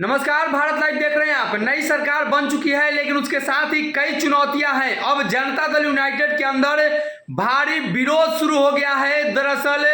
नमस्कार, भारत लाइव देख रहे हैं आप। नई सरकार बन चुकी है, लेकिन उसके साथ ही कई चुनौतियां हैं। अब जनता दल यूनाइटेड के अंदर भारी विरोध शुरू हो गया है। दरअसल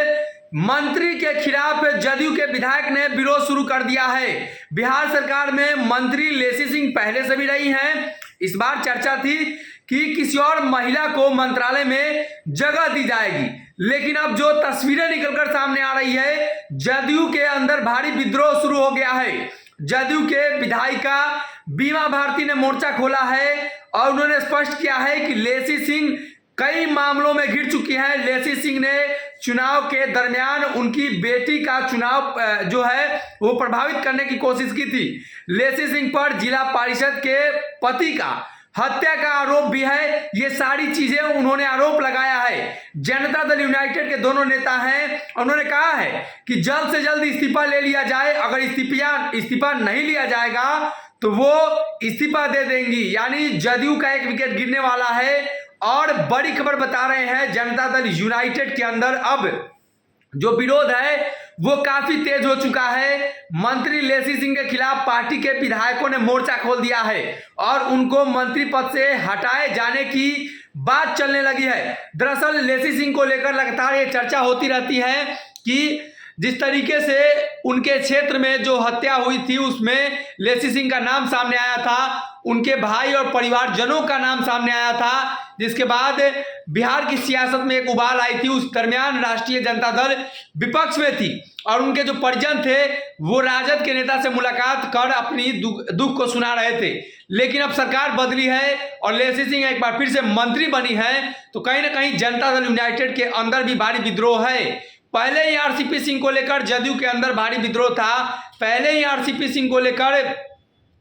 मंत्री के खिलाफ जदयू के विधायक ने विरोध शुरू कर दिया है। बिहार सरकार में मंत्री लेसी सिंह पहले से भी रही हैं। इस बार चर्चा थी कि किसी और महिला को मंत्रालय में जगह दी जाएगी, लेकिन अब जो तस्वीरें निकलकर सामने आ रही है, जदयू के अंदर भारी विद्रोह शुरू हो गया है। जदयू के विधायिका बीमा भारती ने मोर्चा खोला है और उन्होंने स्पष्ट किया है कि लेसी सिंह कई मामलों में घिर चुकी हैं। लेसी सिंह ने चुनाव के दरमियान उनकी बेटी का चुनाव जो है वो प्रभावित करने की कोशिश की थी। लेसी सिंह पर जिला परिषद के पति का हत्या का आरोप भी है। ये सारी चीजें उन्होंने आरोप लगाया है। जनता दल यूनाइटेड के दोनों नेता हैं, उन्होंने कहा है कि जल्द से जल्द इस्तीफा ले लिया जाए। अगर इस्तीफा नहीं लिया जाएगा तो वो इस्तीफा दे देंगी। यानी जदयू का एक विकेट गिरने वाला है। और बड़ी खबर बता रहे हैं, जनता दल यूनाइटेड के अंदर अब जो विरोध है वो काफी तेज हो चुका है। मंत्री लेसी सिंह के खिलाफ पार्टी के विधायकों ने मोर्चा खोल दिया है और उनको मंत्री पद से हटाए जाने की बात चलने लगी है। दरअसल लेसी सिंह को लेकर लगातार ये चर्चा होती रहती है कि जिस तरीके से उनके क्षेत्र में जो हत्या हुई थी उसमें लेसी सिंह का नाम सामने आया था, उनके भाई और परिवारजनों का नाम सामने आया था, जिसके बाद बिहार की सियासत में एक उबाल आई थी। उस दरमियान राष्ट्रीय जनता दल विपक्ष में थी और उनके जो परिजन थे वो राजद के नेता से मुलाकात कर अपनी दुख को सुना रहे थे। लेकिन अब सरकार बदली है और लेसी सिंह एक बार फिर से मंत्री बनी है, तो कहीं ना कहीं जनता दल यूनाइटेड के अंदर भी भारी विद्रोह है। पहले ही आरसीपी सिंह को लेकर जदयू के अंदर भारी विद्रोह था। पहले ही आरसीपी सिंह को लेकर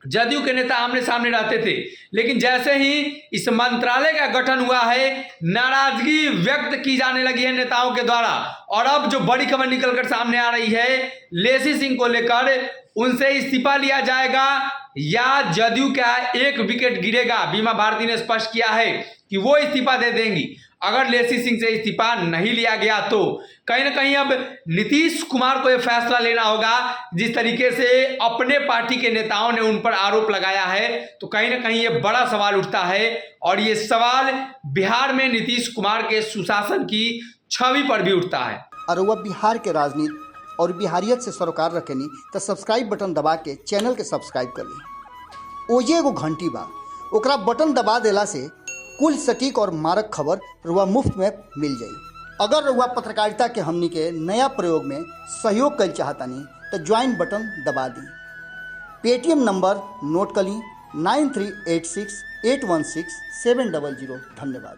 जदयू के नेता आमने सामने रहते थे, लेकिन जैसे ही इस मंत्रालय का गठन हुआ है, नाराजगी व्यक्त की जाने लगी है नेताओं के द्वारा। और अब जो बड़ी खबर निकलकर सामने आ रही है, लेसी सिंह को लेकर उनसे इस्तीफा लिया जाएगा या जदयू का एक विकेट गिरेगा। बीमा भारती ने स्पष्ट किया है कि वो इस्तीफा दे देंगी। अगर लेसी सिंह से इस्तीफा नहीं लिया गया तो कहीं ना कहीं अब नीतीश कुमार को यह फैसला लेना होगा। जिस तरीके से अपने पार्टी के नेताओं ने उन पर आरोप लगाया है, तो कहीं ना कहीं ये बड़ा सवाल उठता है और ये सवाल बिहार में नीतीश कुमार के सुशासन की छवि पर भी उठता है। और वह बिहार के राजनीति और बिहारियत से सरोकार रखेनी तो सब्सक्राइब बटन दबा के चैनल के सब्सक्राइब कर ली। ओजे एगो घंटी बा, ओकरा बटन दबा देला से कुल सटीक और मारक खबर रुआ मुफ्त में मिल जाई। अगर रुआ पत्रकारिता के हमनी के नया प्रयोग में सहयोग कर चाहतानी तो ज्वाइन बटन दबा दी। पेटीएम नंबर नोट कर ली 9386816700। धन्यवाद।